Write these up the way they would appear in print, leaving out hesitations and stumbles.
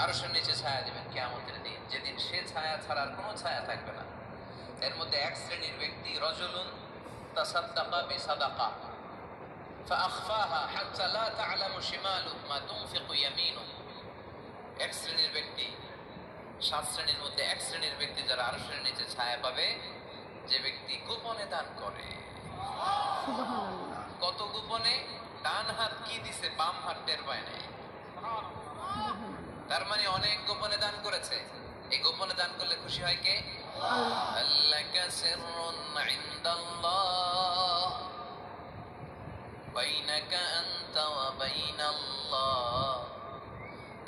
আরশের নিচে ছায়া দিবেন কিয়ামতের দিন, যেদিন সে ছায়া ছাড়ার কোনো ছায়া থাকবে না। এর মধ্যে এক শ্রেণীর ব্যক্তি রজুলুন তাসাদ্দাকা বিসাদাকা ফাআখফাহা হাত্তা লা তা'লামু শিমালুহু মা তুনফিকু ইয়ামিনুহু। এক শ্রেণীর ব্যক্তি, সাত শ্রেণীর মধ্যে এক শ্রেণীর ব্যক্তি যারা আরশের নিচে ছায়া পাবে, যে ব্যক্তি গোপনে দান করে। কত গোপনে? ডান হাত কি দিছে বাম হাত টের পায় নাই। তার মানে অনেক গোপনে দান করেছে। এই গোপনে দান করলে খুশি হয় কে? আল্লাকা সিররুন ইনদাল্লাহ বাইনাকা আনতা ওয়া বাইনাল্লাহ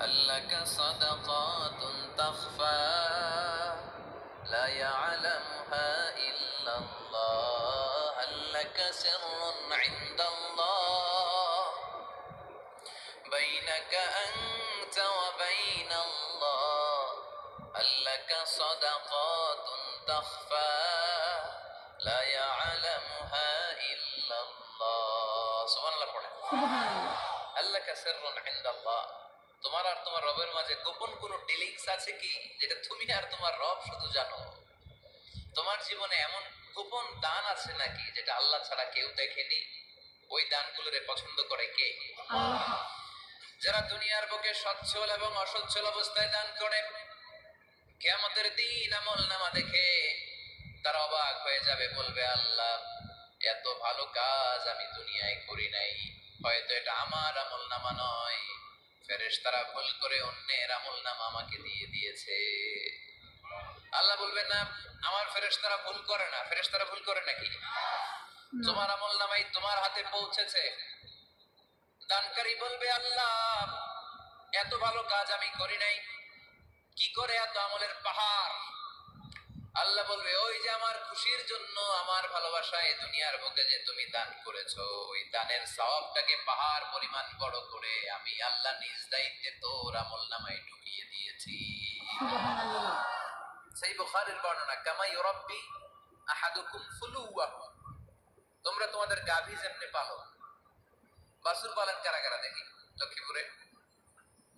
আল্লাকা সাদাকাতুন তাখফা লা ইয়ালামুহা ইল্লাল্লাহ আল্লাকা সিররুন ইনদাল্লাহ বাইনাকা আনতা ওয়া বাইনাল্লাহ আল্লাকা সাদাকাতুন তাখফা লা ইয়ালামুহা ইল্লাল্লাহ। সুবহানাল্লাহ পড়েন। সুবহানাল্লাহ। আল্লাকা সিররুন ইনদাল্লাহ, তোমার আর তোমার রবের মাঝে গোপন কোনো ডিলিংস আছে কি, যেটা তুমি আর তোমার রব শুধু জানো? তোমার জীবনে এমন গোপন দান আছে নাকি যেটা আল্লাহ ছাড়া কেউ দেখেনি? ওই দানগুলোরে পছন্দ করে কে? আল্লাহ। যারা দুনিয়ার বুকে সচ্ছল এবং অসচ্ছল অবস্থায় দান করে, কিয়ামতের দিন আমলনামা দেখে তারা অবাক হয়ে যাবে, বলবে আল্লাহ এত ভালো কাজ আমি দুনিয়ায় করি নাই, হয়তো এটা আমার আমলনামা নয়, ফেরেশতারা ভুল করে অন্যের আমলনামা আমাকে দিয়ে দিয়েছে। আল্লাহ বলবেন না, আমার ফেরেশতারা ভুল করে না। ফেরেশতারা ভুল করে নাকি? তোমার আমলনামাই তোমার হাতে পৌঁছেছে। দানকারী বলবে আল্লাহ এত ভালো কাজ আমি করি নাই, কি করে এত আমলের পাহাড়? আল্লাহ বলবে ওই যে আমার খুশির জন্য, আমার ভালোবাসায় দুনিয়ার বুকে যে তুমি দান করেছো, ওই দানের সওয়াবটাকে পাহাড় পরিমাণ বড় করে আমি আল্লাহ নিজ দায়িত্বে তোর আমলনামায় ঢুকিয়ে দিয়েছি। সুবহানাল্লাহ। সেই বুখারীর বর্ণনা, কামা ইউরাব্বি আহাদুকুম ফুলুওয়াহু, তোমরা তোমাদের গাভী যেমনে পালো। বাছুর পালন কারা কারা দেখি লক্ষ্মীপুরে?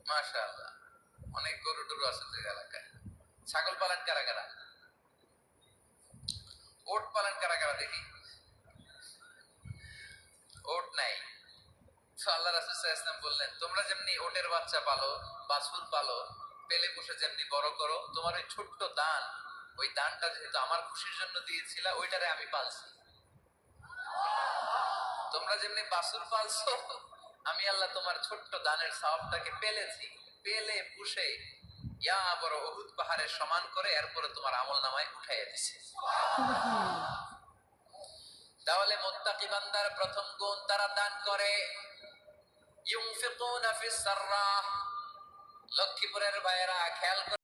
মাশাআল্লাহ, অনেক গরু টরু আছে তো এলাকায়। ছাগল পালন কারা কারা? ওট পালন কারা কারা দেখি? ওট নাই। তো আল্লাহ রাসূল সাল্লাল্লাহু আলাইহি ওয়াসাল্লাম বললেন, তোমরা যেমনি ওটের বাচ্চা পালো, বাছুর পালো, পেলে পুষে যেমনি বড় করো, তোমার ওই ছোট্ট দান, ওই দানটা যেহেতু আমার খুশির জন্য দিয়েছিলা, ওইটারে আমি পালছি। তোমরা যেমনি বাছুর পালছো, আমি আল্লাহ তোমার ছোট্ট দানের সওয়াবটাকে পেলেছি, পেলে পুষে ইয়া বড় উহুদ পাহাড়ের সমান করে এরপরে তোমার আমলনামায় উঠাইয়া দিছে। তাহলে মুত্তাকি বান্দার প্রথম গুণ, তারা দান করে। ইউনফিকুনা ফিস সাররা। লক্ষ্মীপুরের ভাইয়েরা খেয়াল